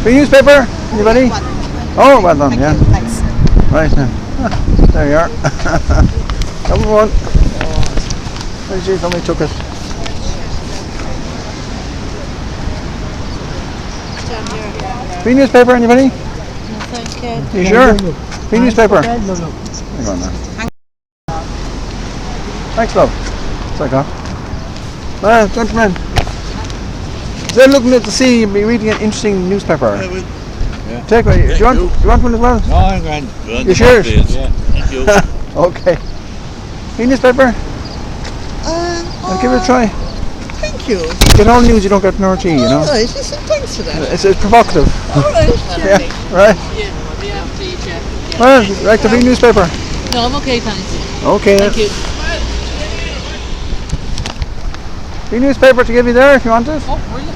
Free newspaper? Anybody? Oh, well done, yeah. Thanks. Right then. There you are. Number one. Let's see if somebody took it. Free newspaper, anybody? No, thank you. You sure? Free newspaper? No. Hang on now. Thanks, love. It's like that. Well, gentlemen. They're looking at the sea and be reading an interesting newspaper. Yeah. Take one. Do you want one as well? No, I'm grand. You sure? Yeah. Thank you. Okay. Free newspaper? I'll give it a try. Thank you. Get all the news you don't get in RT, you know? Alright, listen, thanks for that. It's provocative. Alright. Yeah, right. Well, like the free newspaper? No, I'm okay, thanks. Okay. Thank you. Free newspaper to give you there if you want it. Oh, brilliant.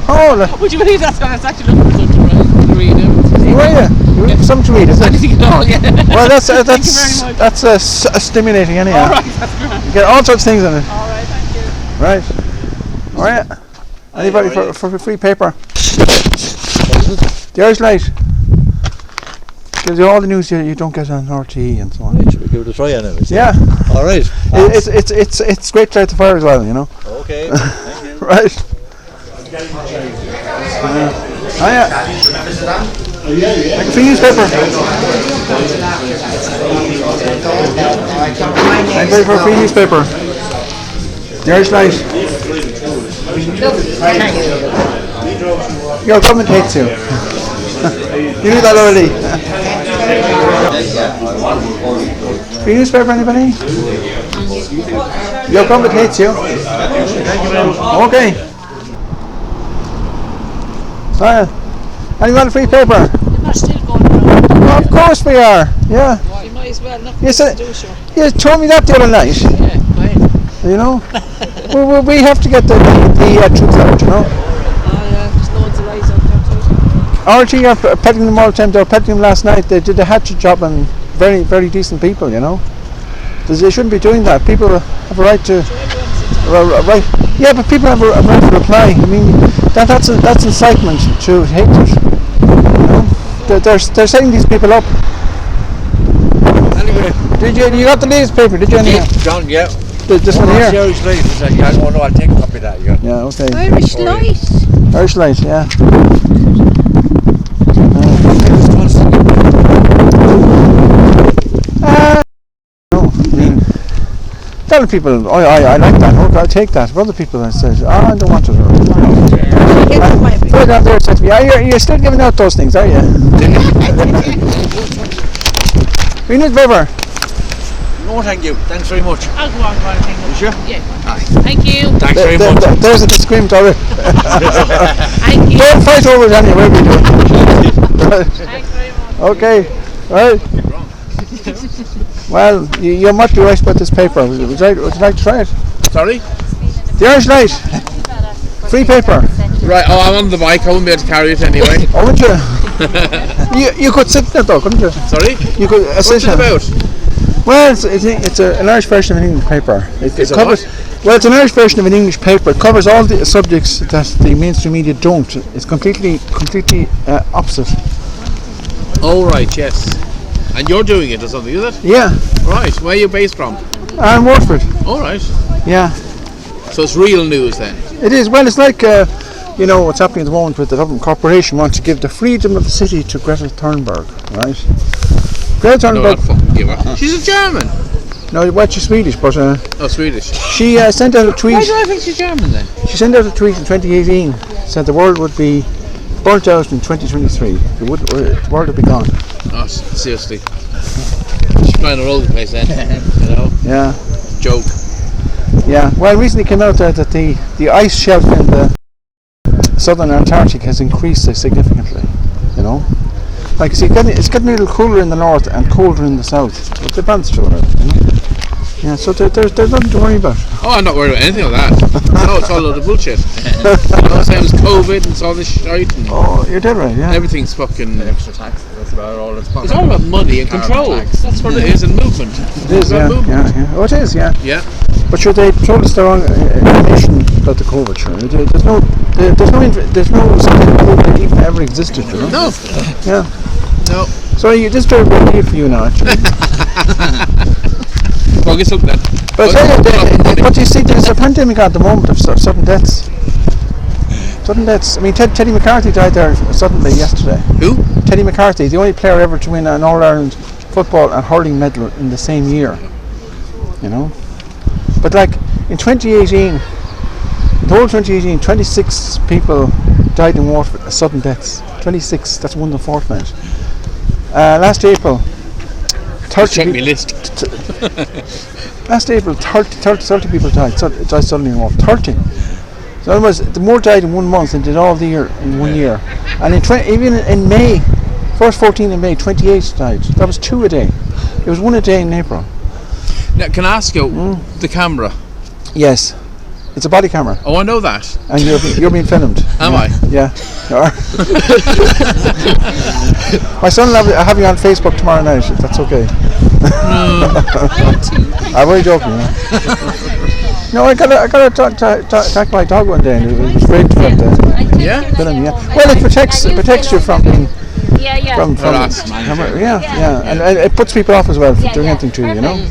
Oh, Would you believe that's I was actually looking for something to read it? were you? You were something to read, is it? Anything at all, yeah. Well, that's Thank you very much. stimulating anyhow. Alright, that's grand. You get all sorts of things in it. Alright, thank you. Right. Alright. Anybody for free paper? The Irish Light. Gives you all the news you don't get on RTE and so on. Right, should we give it a try anyways? Yeah. All right. It's great to light the fire as well, you know. Okay. Thank you. Right. Yeah. Like a free newspaper. Anybody for a free newspaper? The Irish Light. Your government hates you. You knew that already. Free newspaper, anybody? Your government hates you. Okay. Anyone a free paper? You're still going around. Oh, of course we are. Yeah. You might as well. Nothing Yes, to do, sure. You told me that the other night. Yeah, fine. You know, we have to get the truth out. You know. Oh yeah, there's loads of lies out there too. RT are petting them all the time. They were petting them last night. They did a hatchet job and very, very decent people. You know, they shouldn't be doing that. People have a right to. Right. Yeah, but people have a right to reply. I mean, that's incitement to hatred. You know, they're setting these people up. Anyway, You got the newspaper? Did you? Anyhow? John, yeah. This one here. Irish Light. Yeah, no, I'll take a copy of that. Yeah. Yeah. Okay. Irish Light. Irish Light. Yeah. No, I mean, telling people, I like that. Okay, I'll take that. But other people, I said, I don't want it. Put it down there. Said to me, you're still giving out those things, are you? Free newspaper. No, thank you. Thanks very much. I'll go on, thank you. You sure? Yeah. Aye. Thank you. Thanks very much. There's a discriminatory. Thank you. Don't fight over it anyway. We do. Thanks very much. Okay. Right. Well, you must be right about this paper. Would you like to try it? Sorry? The Irish Light. Free paper. Right. Oh, I'm on the bike. I won't be able to carry it anyway. Oh, wouldn't you? you could sit in it though, couldn't you? Sorry? You could What's it about? Well, it's an Irish version of an English paper. It covers. Well, it's an Irish version of an English paper. It covers all the subjects that the mainstream media don't. It's completely opposite. Oh, right. Yes. And you're doing it or something, is it? Yeah. Right. Where are you based from? And Waterford. All right. Yeah. So it's real news then. It is. Well, it's like what's happening at the moment with the Dublin Corporation wants to give the freedom of the city to Greta Thunberg, right? Greta Thunberg. No, fucking give her. She's a German. No, well, she's Swedish, but Swedish. she sent out a tweet. Why do I think she's German then? She sent out a tweet in 2018. Said the world would be burnt out in 2023. The world would be gone. Oh, seriously. She's playing all over the place then. You know. Yeah. Joke. Yeah. Well, recently came out that the ice shelf in the southern Antarctic has increased significantly. You know. Like, see, it's getting a little cooler in the north and colder in the south. It depends to it, you know. Yeah, so there's nothing to worry about. Oh, I'm not worried about anything like that. No, it's all a load of bullshit. You know, same as COVID and it's all this shite. And oh, you're dead right, yeah. everything's fucking. Extra tax. That's about all it's It's all about money and control. That's what it is in movement. It is, yeah, yeah. Oh, it is, yeah. Yeah. But sure, they told us the wrong information about the COVID, sure. There's no There's no synthetic glue that even ever existed, you know. No. Yeah. No. So this is very good deal for you now, actually. Well, get something then. But what you see, there's a pandemic at the moment of sudden deaths. Sudden deaths. I mean, Teddy McCarthy died there suddenly yesterday. Who? Teddy McCarthy, the only player ever to win an All-Ireland football and hurling medal in the same year. You know? But like, in 2018, the whole 2018, 26 people died in Waterford, sudden deaths. 26, that's one in a fortnight. Last April, 30 Check people, me list. last April, 30 people died suddenly in Waterford. 30. So in other words, the more died in 1 month than did all the year in 1 year. And even in May, first 14 in May, 28 died. That was 2 a day. It was 1 a day in April. Now, can I ask you, the camera? Yes. It's a body camera. Oh, I know that. And you're being filmed. Am I? Yeah. You are. My son will have you on Facebook tomorrow night, if that's okay. I'm very joking. No, I got to attack my dog one day, and it was great to film Yeah? film. Yeah. Well, it protects you from being from harassment. yeah. And it puts people off as well from doing anything to you, you know.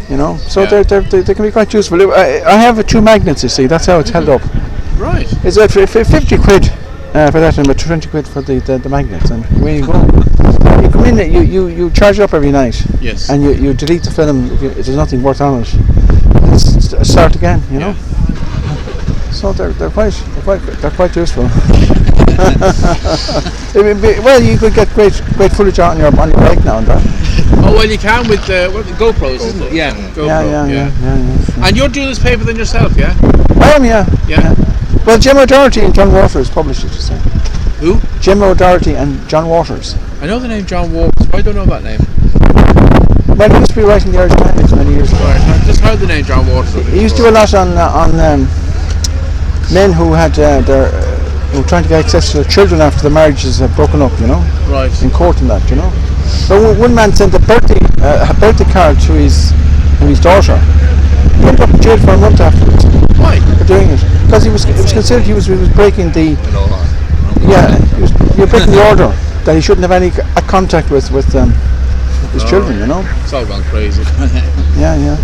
You know, so Yeah. they can be quite useful. I have 2 magnets, you see. That's how it's held up. Right. It's 50 quid for that, and about 20 quid for the magnets. And away you go. You come in, you charge it up every night. Yes. And you delete the film if there's nothing worth on it. And start again, you know. So they're quite useful. Well, you could get great footage on your bike now and then. Oh, well, you can with the GoPros, isn't it? Yeah. GoPro. Yeah. And you're doing this paper then yourself, yeah? I am, yeah. Yeah. Well, Jim O'Doherty and John Waters published it, you see. Who? Jim O'Doherty and John Waters. I know the name John Waters, but I don't know that name. Well, he used to be writing the Irish Times many years ago. Right. I just heard the name John Waters. He used to do a lot on men who had who were trying to get access to their children after the marriages had broken up, you know, Right. in court and that, you know. So one man sent a birthday card to his daughter. He ended up in jail for a month afterwards Why? for doing it, because it was considered he was breaking the you're breaking the order that he shouldn't have any contact with his children, you know. It's all gone crazy. Yeah.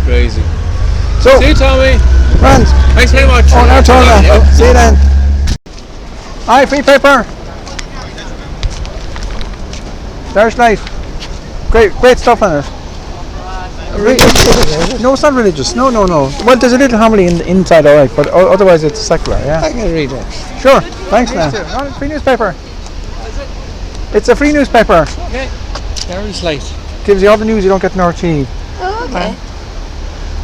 Crazy. So, See you, Tommy. friends. Thanks very much. Oh, now Tom. Yeah. See you then. Hi, free paper. There's life. Great stuff on it. No, it's not religious. No. Well, there's a little homily inside, all right, but otherwise it's secular. Yeah. I can read it. Sure. Thanks, man. Free newspaper. It's a free newspaper. Okay. There is light. Gives you all the news you don't get in RT. Oh, okay.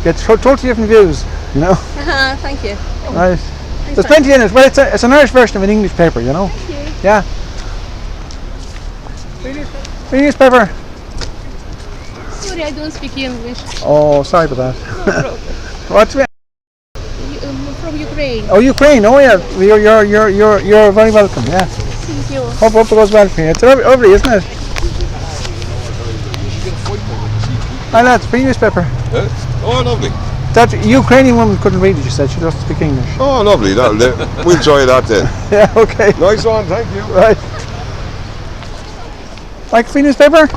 Gets totally different views, you know. Thank you. Right. There's plenty in it. Well, it's an Irish version of an English paper, you know. Thank you. Yeah. Free newspaper. Sorry, I don't speak English. Oh, sorry about that. No problem. What's it? From Ukraine. Oh, Ukraine. Oh, yeah. You're very welcome. Yeah. Thank you. Hope it goes well for you. It's lovely, isn't it? Hi, lads. Free newspaper. Oh, lovely. That Ukrainian woman couldn't read it. She said she doesn't speak English. Oh, lovely. We'll try that then. Yeah. Okay. Nice one, thank you. Right. Like free newspaper?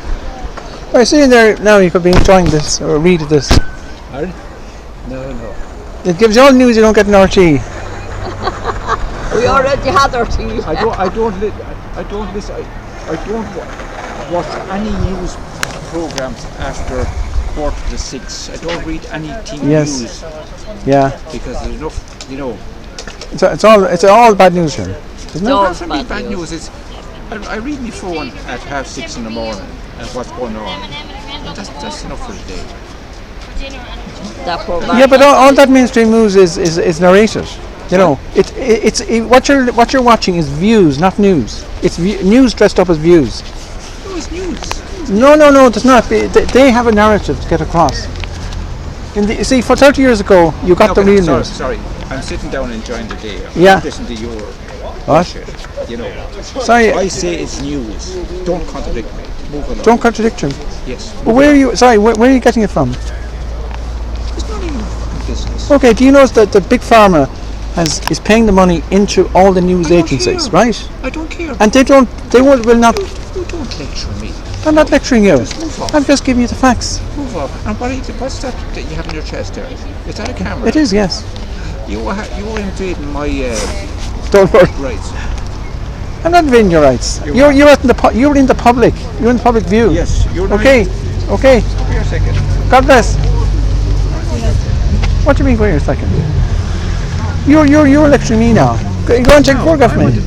I see in there now you could be enjoying this or read this. Pardon? No. It gives you all the news you don't get in RT. We already had our tea. I don't watch any news programs after 6:15. I don't read any TV Yes. news Yeah. because there's enough, you know. It's all bad news here. Isn't it? No. Not only bad news. It's I read my phone at 6:30 in the morning and what's going on. And that's enough for the day. That program. Yeah, but all that mainstream news is narrated. You know, it's what you're watching is views, not news. It's news dressed up as views. No, it's news. No, it's not. They have a narrative to get across. See, for 30 years ago, you got the real news. Sorry, I'm sitting down enjoying the day. Yeah. Listen to your What? shit, you know. Sorry, I say it's news. Don't contradict me. Move along. don't contradict him. Yes. But where are you? Sorry, where are you getting it from? It's not even business. Okay, do you know that the big pharma is paying the money into all the news I don't agencies, care. right? I don't care. And will not. You don't lecture me. I'm not lecturing you. Just move off. I'm just giving you the facts. Move off. And what's that you have in your chest there? Is that a camera? It is, yes. You were invading my Don't worry. rights. I'm not invading your rights. You're in the public. You're in the public view. Yes, you're not. Okay. Okay. Come here a second. God bless. What do you mean? Wait a second. You're lecturing me now. Go and take a photograph of me.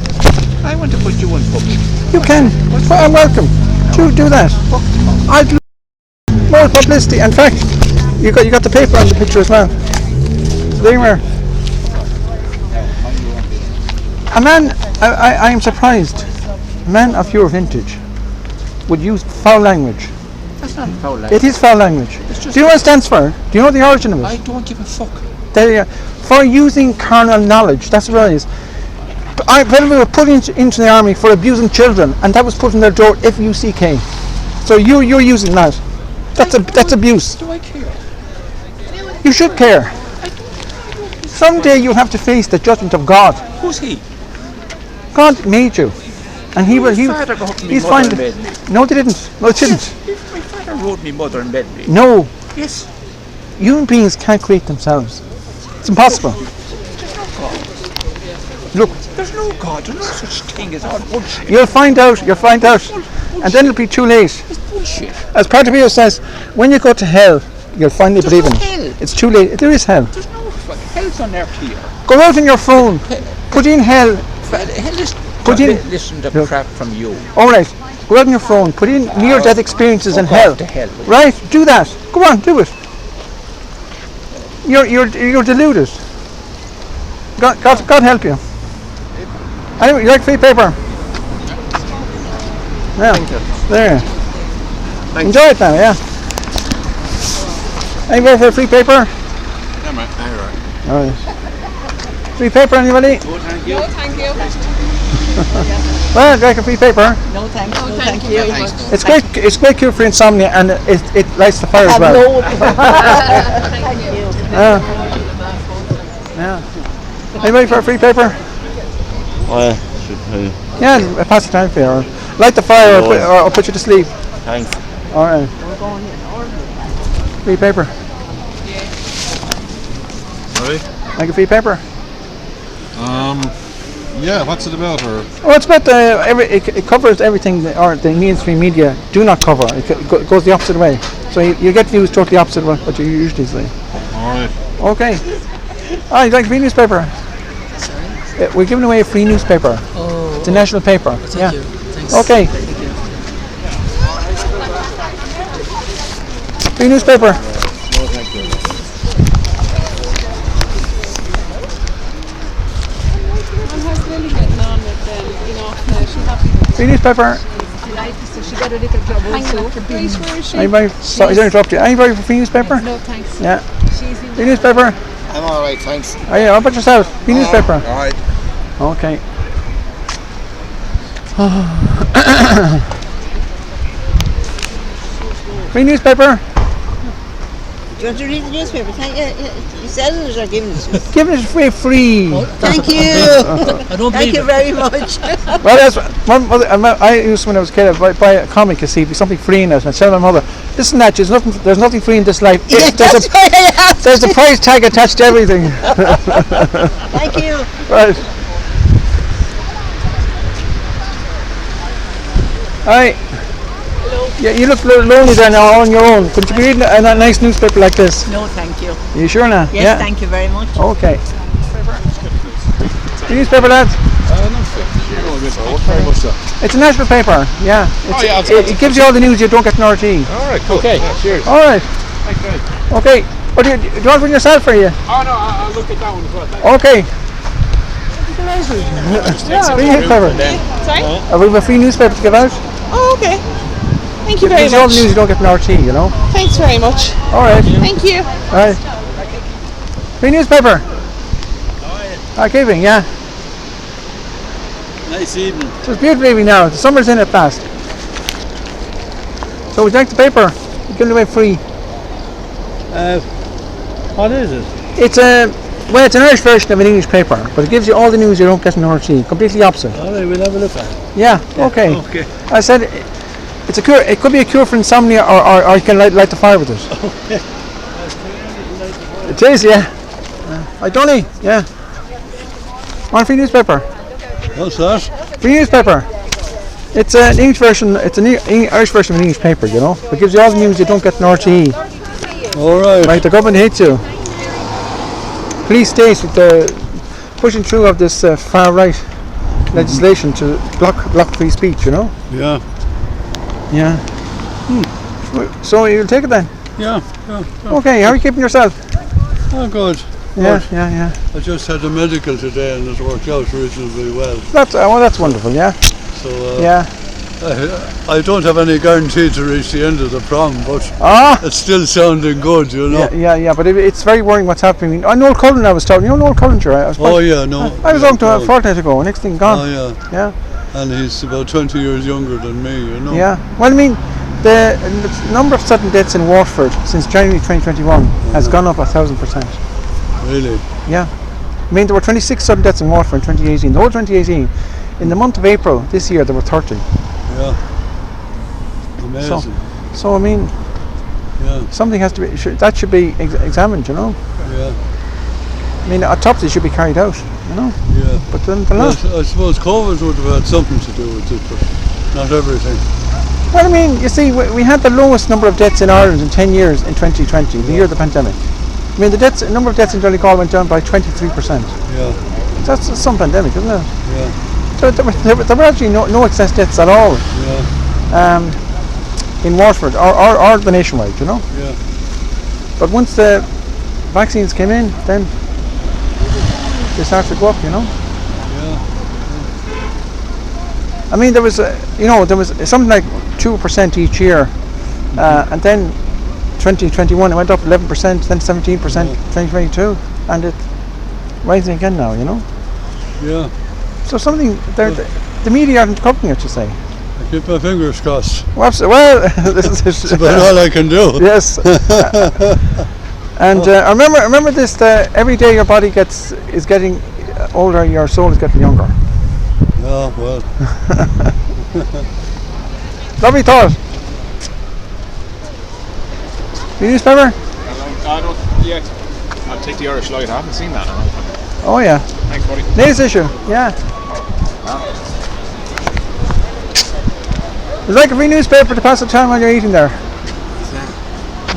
I want to put you in public. You can. Well, I'm welcome. Do that. I'd love more publicity. In fact, you got the paper on the picture as well. So there you are. A man, I am surprised. A man of your vintage would use foul language. That's not foul language. It is foul language. Do you know what it stands for? Do you know the origin of it? I don't give a fuck. For using carnal knowledge. That's what it is. When we were put into the army for abusing children, and that was put in their door, F-U-C-K. So you're using that. That's abuse. Do I care? You should care. Someday you'll have to face the judgment of God. Who's he? God made you, and He will. My father got up to me He's mother fine. and made me. No, they didn't. No, they didn't. My father wrote me mother and made me. No, Yes. human beings can't create themselves. It's impossible. Look, There's no God. There's no such thing as all bullshit. you'll find out, and then it'll be too late. It's bullshit. As Part of you says, when you go to hell, you'll finally There's believe no in it. hell. It's too late. There is hell. There's no hell's on earth here. Go out on your phone, put in hell. Hell is Put in- listen to Look. crap from you. All right, go out on your phone, put in near-death experiences in Fuck hell. off to hell. Right, do that. Go on, do it. You're deluded. God help you. Anyway, you like free paper? Yeah. There. Enjoy it now, yeah. Anybody for free paper? Yeah, man. All right. All right. Free paper, anybody? No, thank you. Well, I'd like a free paper. No, thank you. Oh, thank you very much. It's great cure for insomnia, and it lights the fire as well. Yeah. Anybody for a free paper? Yeah, pass the time for you. Or light the fire, or put you to sleep. Thanks. All right. Free paper. Sorry? Like a free paper. Yeah, what's it about? Or Well, it's about it covers everything the mainstream media do not cover. It goes the opposite way. So you get views totally opposite of what you usually say. alright. Okay. Oh, you like a free newspaper? Sorry? We're giving away a free newspaper. Oh. It's a national paper. Thank you. Thanks. Okay. Free newspaper. Free newspaper. So she got a little job also. Anybody? Sorry to interrupt you. Anybody for free newspaper? No, thanks. Yeah. Free newspaper. I'm alright, thanks. Oh yeah, how about yourself? Free newspaper. Alright. Okay. Free newspaper. Do you want to read the newspaper? Thank you. You selling it or giving it? Give it free. Thank you. I don't Thank believe you it. very much. Well, that's I used to, when I was a kid, I'd buy a comic, you see, something free in it, and I'd tell my mother, listen, that there's nothing free in this life. There's a price tag attached to everything. Thank you. Right. Hi. Yeah, you look lonely there now on your own. Could you read a nice newspaper like this? No, thank you. Are you sure now? Yes, Yeah. thank you very much. Okay. Newspaper, lads. Very much so. It's a national paper. Yeah. It gives you all the news you don't get in RT. Alright, cool. Okay. Yeah, cheers. All right. Thanks, guys. Okay. What do you want for yourself or you? Oh, no, I'll look at that one as well. Thanks. Okay. Free newspaper. Sorry? We have a free newspaper to give out. Oh, okay. Thank you It very gives you all the much. news you don't get in RT, you know. Thanks very much. All right. Thank you. All right. Free newspaper. Okay, evening, yeah. Nice evening. So it's beautiful evening now. The summer's in at fast. So would you like the paper? We're giving it away free. What is it? It's it's an Irish version of an English paper, but it gives you all the news you don't get in RT. Completely opposite. All right, we'll have a look at it. Yeah. Okay. Okay. I said it's a cure. It could be a cure for insomnia, or you can light the fire with it. Okay. It is, yeah. I don't know. Yeah. On free newspaper. What's that? Free newspaper. It's an English version. It's an Irish version of an English paper. You know, it gives you all the news you don't get in RTE. All right. Right. The government hates you. Police state with the pushing through of this far right legislation to block free speech. You know. Yeah. Yeah. So you'll take it then. Yeah. Okay. How are you keeping yourself? Oh, good. Yeah. Yeah. I just had a medical today and it worked out reasonably well. That's wonderful. Yeah. So Yeah. I don't have any guarantee to reach the end of the prom, but it's still sounding good, you know. Yeah. But it's very worrying what's happening. I know Cullen. I was talking. You know Noel Cullen, sure. I was talking to him a fortnight ago. Next thing gone. Oh yeah. And he's about 20 years younger than me, you know. Yeah. Well, I mean, the number of sudden deaths in Waterford since January 2021 has gone up 1,000%. Really? Yeah. I mean, there were 26 sudden deaths in Waterford in 2018. The whole 2018. In the month of April this year, there were 30. Yeah. Amazing. So I mean, something has to be. That should be examined, you know. Yeah. I mean, autopsies should be carried out, you know. Yeah. But then they're not. I suppose COVID would have had something to do with it, but not everything. Well, I mean, you see, we had the lowest number of deaths in Ireland in 10 years in 2020, the year of the pandemic. I mean, the number of deaths in Donegal went down by 23%. Yeah. That's some pandemic, isn't it? Yeah. So there were actually no excess deaths at all. Yeah. In Waterford or the nationwide, you know. Yeah. But once the vaccines came in, then they started to go up, you know. Yeah. I mean, there was something like 2% each year, and then 2021 it went up 11%, then 17%, 2022, and it's rising again now, you know. Yeah. So something the media aren't covering it, you say. I keep my fingers crossed. Well, this is about all I can do. Yes. And I remember this: every day your body is getting older, your soul is getting younger. Oh well. Lovely thought. The newspaper? I'll take the Irish Light. I haven't seen that in a long time. Oh yeah. Thanks, buddy. Latest issue. Yeah. It's like a free newspaper to pass the time while you're eating there.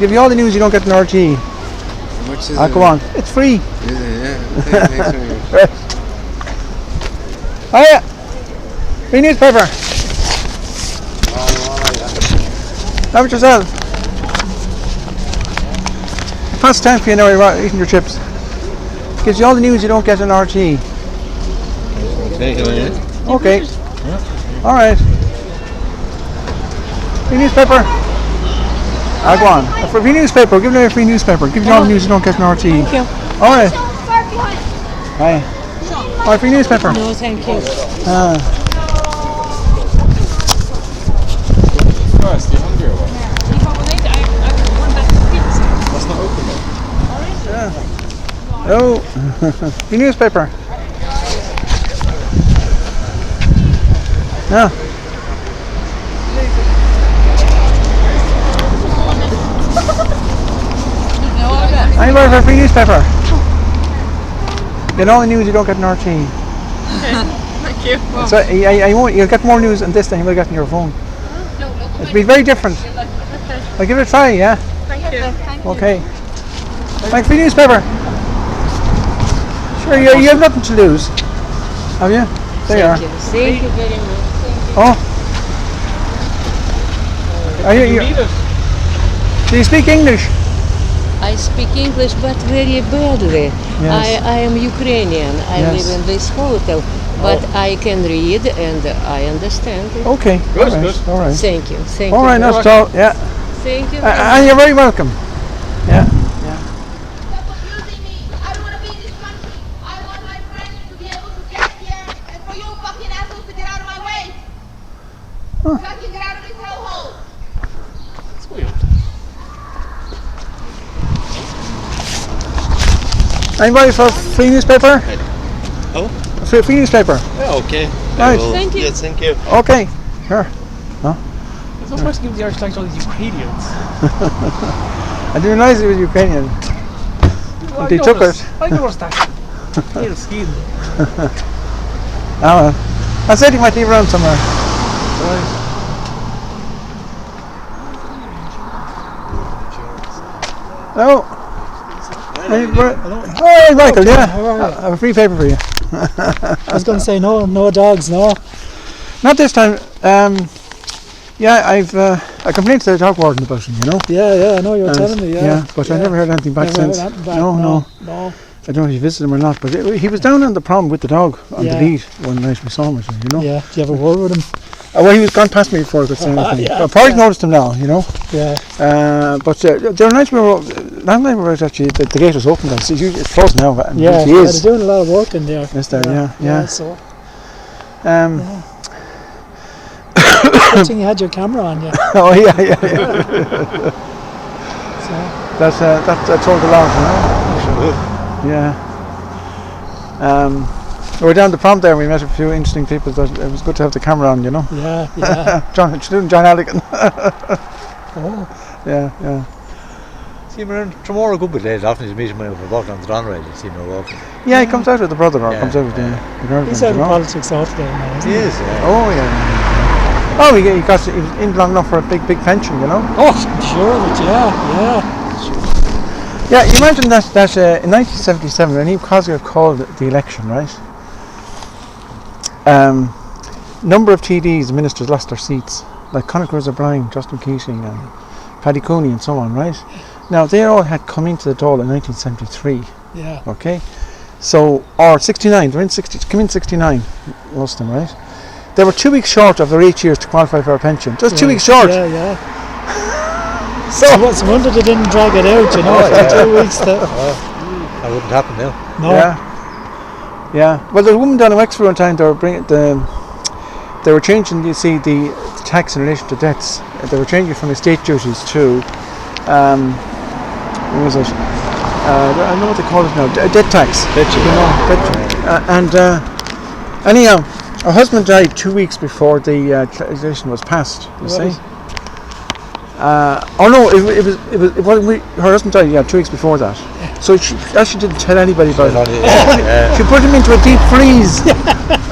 Give you all the news you don't get in RT. How much is it? Go on. It's free. Is it? Yeah. Thanks very much. Right. Oh yeah. Free newspaper. Have it yourself. Pass the time for you now while you're eating your chips. Gives you all the news you don't get in RT. Okay. All right. Free newspaper. Go on. A free newspaper. Give me a free newspaper. Give you all the news you don't get in RT. Thank you. All right. Hi. All right, free newspaper. No, thank you. First, you hungry or what? That's not open though. Oh, free newspaper. Yeah. Anybody for a free newspaper? Get all the news you don't get in RT. Okay, thank you. Well, So you'll get more news on this than you will get on your phone. It'll be very different. I'll give it a try, yeah? thank you. Okay. Like free newspaper. Sure, you have nothing to lose. Have you? There you are. Thank you very much. Oh. Are you? Do you speak English? I speak English, but very badly. Yes. I am Ukrainian. I Yes. live in this hotel, but I can read and I understand it. Okay. Good, all right. good. All right. Thank you. Thank All you. right, very that's all. Yeah. Thank you. And you're very welcome. Yeah. Anybody for free newspaper? Oh? Free newspaper. Yeah, okay. Right. Thank you. Yes, thank you. Okay. Sure. It's not supposed to give the Irish flag to all these Ukrainians. I didn't realise it was Ukrainian. They took it. I noticed that. Pale skin. Oh, I said he might leave around somewhere. Hello. Hey, oh, Michael, yeah. I have a free paper for you. I was going to say no dogs, no. Not this time. Yeah, I complained to the dog warden about him, you know. Yeah, I know you were telling me. Yeah, but I never heard anything back since. No. I don't know if he visited him or not, but he was down on the prom with the dog on the lead one night we saw him, you know. Yeah, did you have a word with him? Well, he was gone past me before I could say anything. I've noticed him now, you know. Yeah. But there were nights last night we were out actually, the gate was open, it's closed now. And Yeah, he is. they're doing a lot of work in there. Yes, there, yeah. So. Good thing you had your camera on you. Oh yeah. So. That told a lot, you know. Yeah. We were down the prom there and we met a few interesting people, but it was good to have the camera on, you know. Yeah. John Halligan. Oh. Yeah. See him around Tramore a good bit later, often he's meeting me over walking on the Promenade, you see him walking. Yeah, he comes out with the brother or comes out with the girlfriend. He's out you in know? politics altogether now, isn't He is, yeah. Oh yeah. Oh, he was in long enough for a big pension, you know. Oh, I'm sure of it, yeah. Yeah, you imagine that in 1977 when Cosgrave called the election, right? Number of TDs, ministers lost their seats, like Conor O'Brien, Justin Keating and Paddy Cooney and so on, right? Now they all had come into the Dáil in 1973. Yeah. Okay, so or 69. They're in 60. Come in 69, most of them, right? They were 2 weeks short of their 8 years to qualify for a pension. Just 2 weeks short. Yeah. So what's the wonder they didn't drag it out, you know, 2 weeks. That wouldn't happen now. No. Yeah. Well, there's a woman down in Wexford one time. They were changing. You see the tax in relation to debts. They were changing from estate duties to what was it? I know what they call it now. Debt tax. Anyhow, her husband died 2 weeks before the legislation was passed. You see. Her husband died 2 weeks before that. So she actually didn't tell anybody about it. She put him into a deep freeze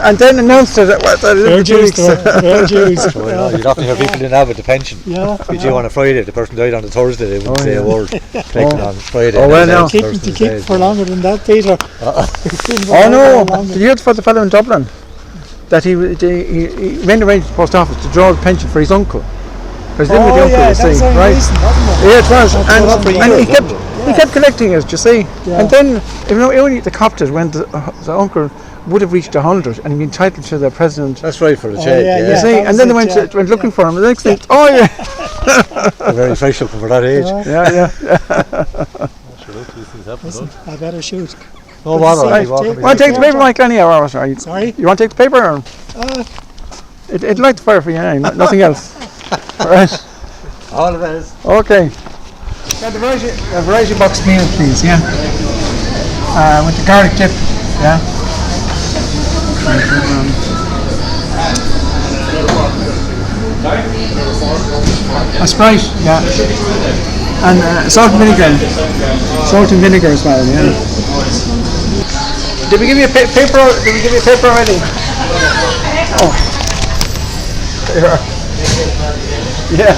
and then announced it at 2 weeks. You'd often hear people in with the pension. Yeah. Be due on a Friday, the person died on a Thursday, they wouldn't say a word. Collecting on Friday. Oh well, now. To keep for longer than that, Peter. Did you hear for the fellow in Dublin that he made arrangements to the post office to draw the pension for his uncle? Because he lived with the uncle, you see, right? Yeah, it was, and he kept collecting it, you see. Yeah. And then, only the copped it when the uncle would have reached 100 and he'd be entitled to the president. That's right, for the check. You see, and then they went looking for him. The next thing, They're very fresh looking for that age. Yeah. Listen, I better shoot. No bother. Want to take the paper, Mike? Anyhow, sorry. You want to take the paper? Or? It'd light the fire for you, nothing else. All right. All the best. Okay. Got the variety box meal, please. Yeah. With the garlic dip. Yeah. A Sprite. Yeah. And salt and vinegar. Salt and vinegar as well. Yeah. Did we give you a paper? Did we give you a paper already? Oh. There you are. Yeah.